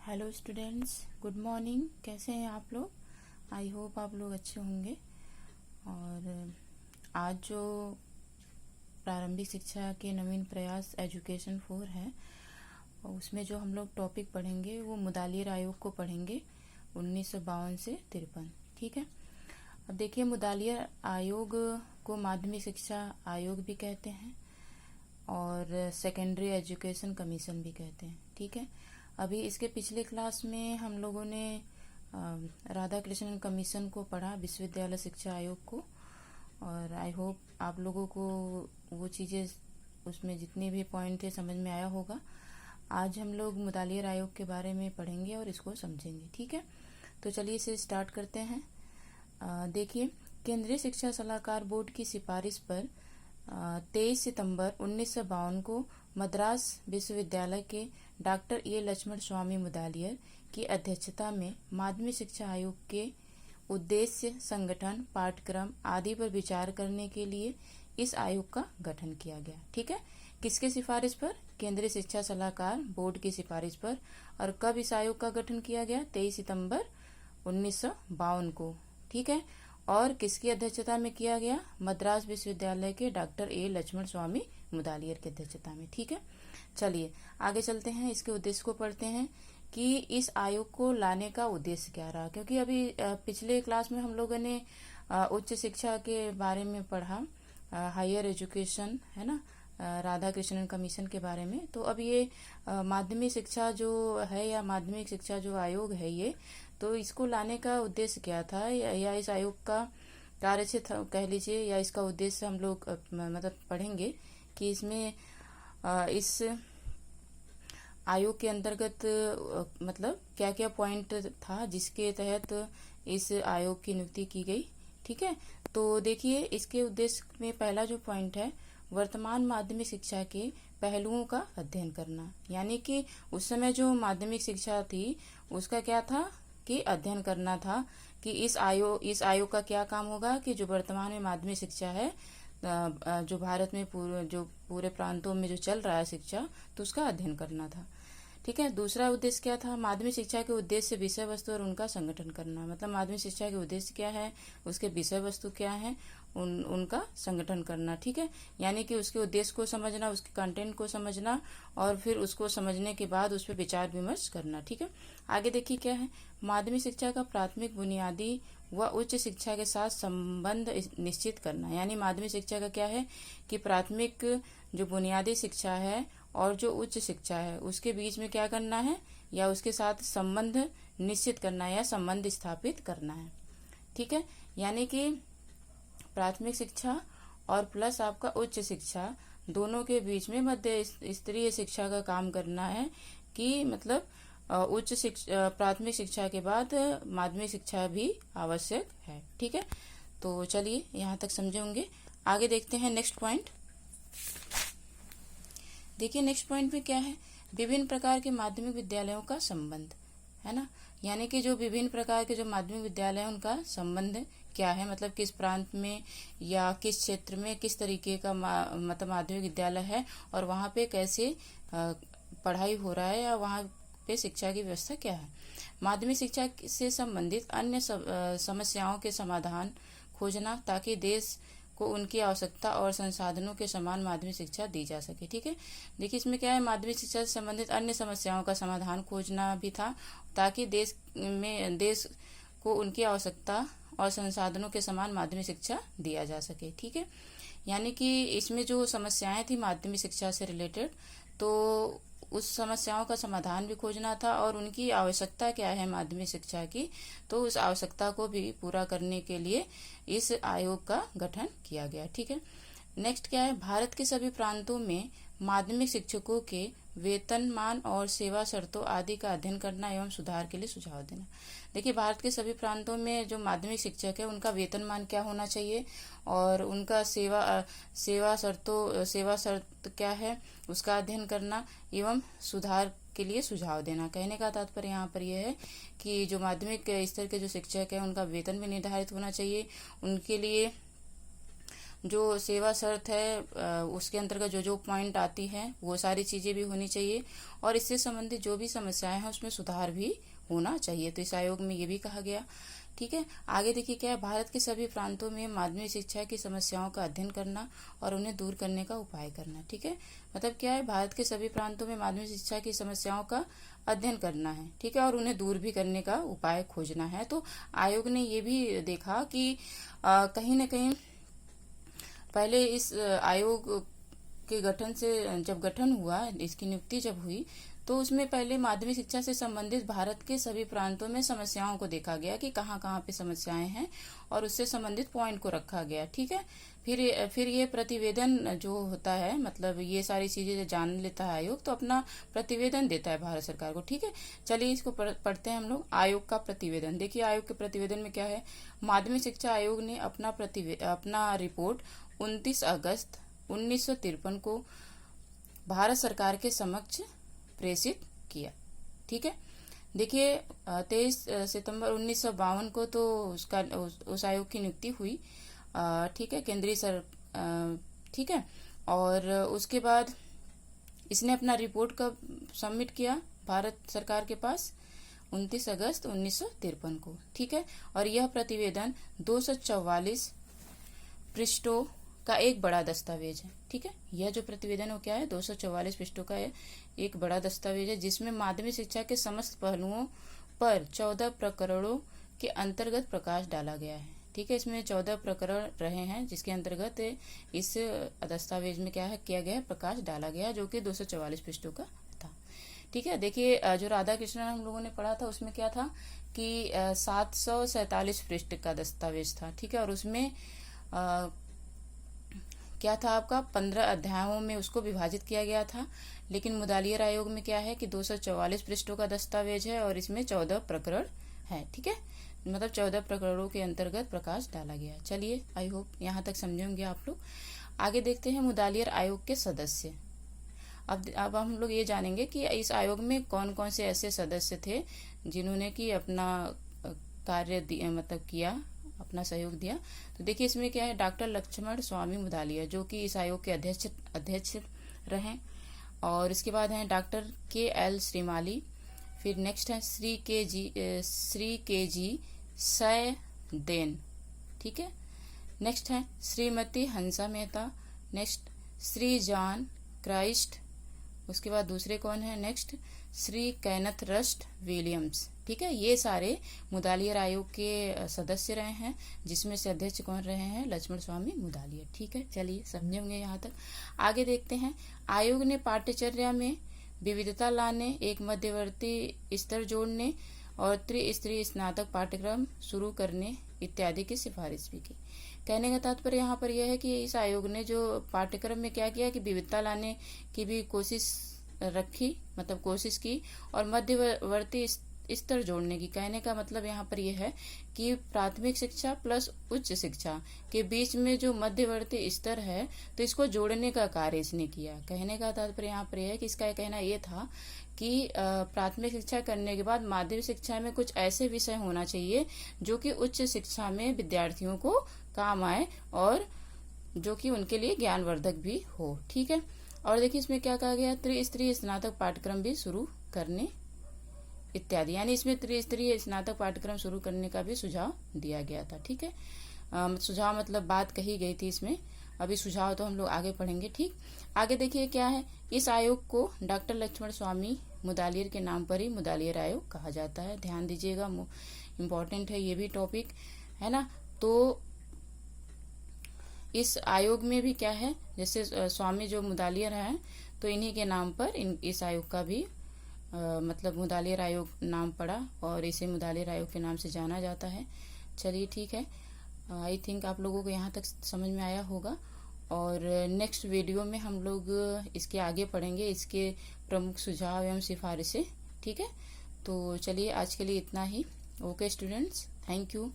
Hello students, good morning. कैसे हैं आप लोग? आई होप आप लोग अच्छे होंगे। और आज जो प्रारंभिक शिक्षा के नवीन प्रयास एजुकेशन 4 है, उसमें जो हम लोग टॉपिक पढ़ेंगे वो मुदालियर आयोग को पढ़ेंगे 1952 से 53। ठीक है। अब देखिए, मुदालियर आयोग को माध्यमिक शिक्षा आयोग भी कहते हैं और सेकेंडरी एजुकेशन कमीशन भी कहते हैं। ठीक है। अभी इसके पिछले क्लास में हम लोगों ने राधा कृष्णन कमीशन को पढ़ा, विश्वविद्यालय शिक्षा आयोग को, और आई होप आप लोगों को वो चीज़ें, उसमें जितने भी पॉइंट थे, समझ में आया होगा। आज हम लोग मुदालियर आयोग के बारे में पढ़ेंगे और इसको समझेंगे। ठीक है, तो चलिए इसे स्टार्ट करते हैं। देखिए, केंद्रीय शिक्षा सलाहकार बोर्ड की सिफारिश पर 23 सितंबर 1952 को मद्रास विश्वविद्यालय के डॉक्टर ए लक्ष्मण स्वामी मुदालियर की अध्यक्षता में माध्यमिक शिक्षा आयोग के उद्देश्य, संगठन, पाठ्यक्रम आदि पर विचार करने के लिए इस आयोग का गठन किया गया। ठीक है। किसके सिफारिश पर? केंद्रीय शिक्षा सलाहकार बोर्ड की सिफारिश पर। और कब इस आयोग का गठन किया गया? 23 सितंबर 1952 को। ठीक है। और किसकी अध्यक्षता में किया गया? मद्रास विश्वविद्यालय के डॉक्टर ए लक्ष्मण स्वामी मुदालियर की अध्यक्षता में। ठीक है। चलिए आगे चलते हैं, इसके उद्देश्य को पढ़ते हैं कि इस आयोग को लाने का उद्देश्य क्या रहा। क्योंकि अभी पिछले क्लास में हम लोगों ने उच्च शिक्षा के बारे में पढ़ा, हायर एजुकेशन, है ना, राधा कृष्णन कमीशन के बारे में। तो अब ये माध्यमिक शिक्षा जो है, या माध्यमिक शिक्षा जो आयोग है, ये तो इसको लाने का उद्देश्य क्या था, या इस आयोग का कार्यक्षेत्र कह लीजिए, या इसका उद्देश्य हम लोग मतलब पढ़ेंगे कि इसमें इस आयोग के अंतर्गत मतलब क्या क्या पॉइंट था जिसके तहत इस आयोग की नियुक्ति की गई। ठीक है। तो देखिए, इसके उद्देश्य में पहला जो पॉइंट है, वर्तमान माध्यमिक शिक्षा के पहलुओं का अध्ययन करना। यानी कि उस समय जो माध्यमिक शिक्षा थी उसका क्या था कि अध्ययन करना था कि इस आयोग का क्या काम होगा कि जो वर्तमान में माध्यमिक शिक्षा है, जो भारत में पूरे प्रांतों में जो चल रहा है शिक्षा, तो उसका अध्ययन करना था। ठीक है। दूसरा उद्देश्य क्या था? माध्यमिक शिक्षा के उद्देश्य, विषय वस्तु और उनका संगठन करना। मतलब माध्यमिक शिक्षा के उद्देश्य क्या है, उसके विषय वस्तु क्या है, उनका संगठन करना। ठीक है। यानी कि उसके उद्देश्य को समझना, उसके कंटेंट को समझना, और फिर उसको समझने के बाद उस पर विचार विमर्श करना। ठीक है। आगे देखिए क्या है, माध्यमिक शिक्षा का प्राथमिक, बुनियादी व उच्च शिक्षा के साथ संबंध निश्चित करना। यानी माध्यमिक शिक्षा का क्या है कि प्राथमिक जो बुनियादी शिक्षा है और जो उच्च शिक्षा है उसके बीच में क्या करना है, या उसके साथ संबंध निश्चित करना है, या संबंध स्थापित करना है। ठीक है। यानी कि प्राथमिक शिक्षा और प्लस आपका उच्च शिक्षा, दोनों के बीच में मध्य स्तरीय शिक्षा का काम करना है कि मतलब उच्च शिक्षा, प्राथमिक शिक्षा के बाद माध्यमिक शिक्षा भी आवश्यक है। ठीक है। तो चलिए यहाँ तक समझे होंगे। आगे देखते हैं नेक्स्ट पॉइंट। देखिए नेक्स्ट पॉइंट में क्या है, विभिन्न प्रकार के माध्यमिक विद्यालयों का संबंध, है ना। यानी कि जो विभिन्न प्रकार के जो माध्यमिक विद्यालय हैं उनका संबंध क्या है, मतलब किस प्रांत में या किस क्षेत्र में किस तरीके का मतलब माध्यमिक विद्यालय है, और वहाँ पे कैसे पढ़ाई हो रहा है, या वहाँ पे शिक्षा की व्यवस्था क्या है। माध्यमिक शिक्षा से संबंधित अन्य समस्याओं के समाधान खोजना, ताकि देश को उनकी आवश्यकता और संसाधनों के समान माध्यमिक शिक्षा दी जा सके। ठीक है। देखिए इसमें क्या है, माध्यमिक शिक्षा से संबंधित अन्य समस्याओं का समाधान खोजना भी था, ताकि देश को उनकी आवश्यकता और संसाधनों के समान माध्यमिक शिक्षा दिया जा सके। ठीक है। यानी कि इसमें जो समस्याएं थी माध्यमिक शिक्षा से रिलेटेड, तो उस समस्याओं का समाधान भी खोजना था, और उनकी आवश्यकता क्या है माध्यमिक शिक्षा की, तो उस आवश्यकता को भी पूरा करने के लिए इस आयोग का गठन किया गया। ठीक है। नेक्स्ट क्या है, भारत के सभी प्रांतों में माध्यमिक शिक्षकों के वेतनमान और सेवा शर्तों आदि का अध्ययन करना एवं सुधार के लिए सुझाव देना। देखिए भारत के सभी प्रांतों में जो माध्यमिक शिक्षक है उनका वेतनमान क्या होना चाहिए, और उनका सेवा शर्त क्या है, उसका अध्ययन करना एवं सुधार के लिए सुझाव देना। कहने का तात्पर्य यहाँ पर यह है कि जो माध्यमिक स्तर के जो शिक्षक है उनका वेतन भी निर्धारित होना चाहिए, उनके लिए जो सेवा शर्त है उसके अंतर्गत जो जो पॉइंट आती है वो सारी चीजें भी होनी चाहिए, और इससे संबंधित जो भी समस्याएं हैं उसमें सुधार भी होना चाहिए। तो इस आयोग में ये भी कहा गया। ठीक है, आगे देखिए क्या है, भारत के सभी प्रांतों में माध्यमिक शिक्षा की समस्याओं का अध्ययन करना और उन्हें दूर करने का उपाय करना। ठीक है, मतलब क्या है, भारत के सभी प्रांतों में माध्यमिक शिक्षा की समस्याओं का अध्ययन करना है। ठीक है, और उन्हें दूर भी करने का उपाय खोजना है। तो आयोग ने ये भी देखा कि कहीं न कहीं पहले इस आयोग के गठन से, जब गठन हुआ, इसकी नियुक्ति जब हुई, तो उसमें पहले माध्यमिक शिक्षा से संबंधित भारत के सभी प्रांतों में समस्याओं को देखा गया कि कहाँ कहाँ पे समस्याएं हैं, और उससे संबंधित पॉइंट को रखा गया। ठीक है, फिर ये प्रतिवेदन जो होता है, मतलब ये सारी चीजें जान लेता है आयोग, तो अपना प्रतिवेदन देता है भारत सरकार को। ठीक है, चलिए इसको पढ़ते हैं हम लोग। आयोग का प्रतिवेदन, देखिए आयोग के प्रतिवेदन में क्या है। माध्यमिक शिक्षा आयोग ने अपना रिपोर्ट 29 अगस्त 1953 को भारत सरकार के समक्ष प्रेषित किया। ठीक है, देखिए 23 सितंबर 1952 को तो उस आयोग की नियुक्ति हुई। ठीक है, ठीक है, और उसके बाद इसने अपना रिपोर्ट कब सबमिट किया भारत सरकार के पास, 29 अगस्त 1953 को। ठीक है, और यह प्रतिवेदन 244 पृष्ठों का एक बड़ा दस्तावेज है। ठीक है, यह जो प्रतिवेदन वो क्या है, 244 पृष्ठों का एक बड़ा दस्तावेज है, जिसमें माध्यमिक शिक्षा के समस्त पहलुओं पर 14 प्रकरणों के अंतर्गत प्रकाश डाला गया है। ठीक है, इसमें 14 प्रकरण रहे हैं, जिसके अंतर्गत इस दस्तावेज में क्या है किया गया, प्रकाश डाला गया, जो कि 244 पृष्ठों का था। ठीक है, देखिए जो राधा कृष्णन हम लोगों ने पढ़ा था उसमें क्या था कि 747 पृष्ठ का दस्तावेज था। ठीक है, और उसमें क्या था आपका, 15 अध्यायों में उसको विभाजित किया गया था। लेकिन मुदालियर आयोग में क्या है कि 244 पृष्ठों का दस्तावेज है, और इसमें 14 प्रकरण है। ठीक है, मतलब 14 प्रकरणों के अंतर्गत प्रकाश डाला गया। चलिए, आई होप यहाँ तक समझे होंगे आप लोग। आगे देखते हैं मुदालियर आयोग के सदस्य। अब हम लोग ये जानेंगे कि इस आयोग में कौन कौन से ऐसे सदस्य थे जिन्होंने कि अपना कार्य मतलब किया, अपना सहयोग दिया। तो देखिए इसमें क्या है, डॉक्टर लक्ष्मण स्वामी मुदालियर, जो कि इस आयोग के अध्यक्ष रहे। और इसके बाद हैं डॉक्टर KL श्रीमाली। फिर नेक्स्ट है श्री के जी सैदेन। ठीक है, नेक्स्ट है Shrimati Hansa Mehta. Next Shri John Christ. उसके बाद दूसरे कौन है, next Shri Kenneth Rust Williams. ठीक है, ये सारे मुदालियर आयोग के सदस्य रहे हैं, जिसमें से अध्यक्ष कौन रहे हैं, लक्ष्मण स्वामी मुदालियर। ठीक है, चलिए समझे होंगे यहाँ तक। आगे देखते हैं, आयोग ने पाठ्यचर्या में विविधता लाने, एक मध्यवर्ती स्तर जोड़ने और त्रिस्तरीय स्नातक पाठ्यक्रम शुरू करने इत्यादि की सिफारिश भी की। कहने का तात्पर्य यहाँ पर यह है कि इस आयोग ने जो पाठ्यक्रम में क्या किया कि विविधता लाने की भी कोशिश रखी, मतलब कोशिश की, और मध्यवर्ती स्तर जोड़ने की। कहने का मतलब यहाँ पर यह है कि प्राथमिक शिक्षा प्लस उच्च शिक्षा के बीच में जो मध्यवर्ती स्तर है, तो इसको जोड़ने का कार्य इसने किया। कहने का तात्पर्य यहाँ पर यह है कि इसका कहना यह था कि प्राथमिक शिक्षा करने के बाद माध्यमिक शिक्षा में कुछ ऐसे विषय होना चाहिए जो कि उच्च शिक्षा में विद्यार्थियों को काम आए और जो कि उनके लिए ज्ञानवर्धक भी हो। ठीक है, और देखिए इसमें क्या कहा गया, त्रिस्तरीय स्नातक पाठ्यक्रम भी शुरू करने इत्यादि, यानी इसमें त्रिस्तरीय स्नातक पाठ्यक्रम शुरू करने का भी सुझाव दिया गया था। ठीक है, सुझाव मतलब बात कही गई थी इसमें, अभी सुझाव तो हम लोग आगे पढ़ेंगे। ठीक, आगे देखिए क्या है, इस आयोग को डॉक्टर लक्ष्मण स्वामी मुदालियर के नाम पर ही मुदालियर आयोग कहा जाता है। ध्यान दीजिएगा, इम्पोर्टेंट है ये भी टॉपिक, है ना। तो इस आयोग में भी क्या है, जैसे स्वामी जो मुदालियर हैं, तो इन्हीं के नाम पर इस आयोग का भी मतलब मुदालियर आयोग नाम पड़ा, और इसे मुदालियर आयोग के नाम से जाना जाता है। चलिए ठीक है, आई थिंक आप लोगों को यहाँ तक समझ में आया होगा, और नेक्स्ट वीडियो में हम लोग इसके आगे पढ़ेंगे, इसके प्रमुख सुझाव एवं सिफारिशें। ठीक है, तो चलिए आज के लिए इतना ही। Okay students, thank you.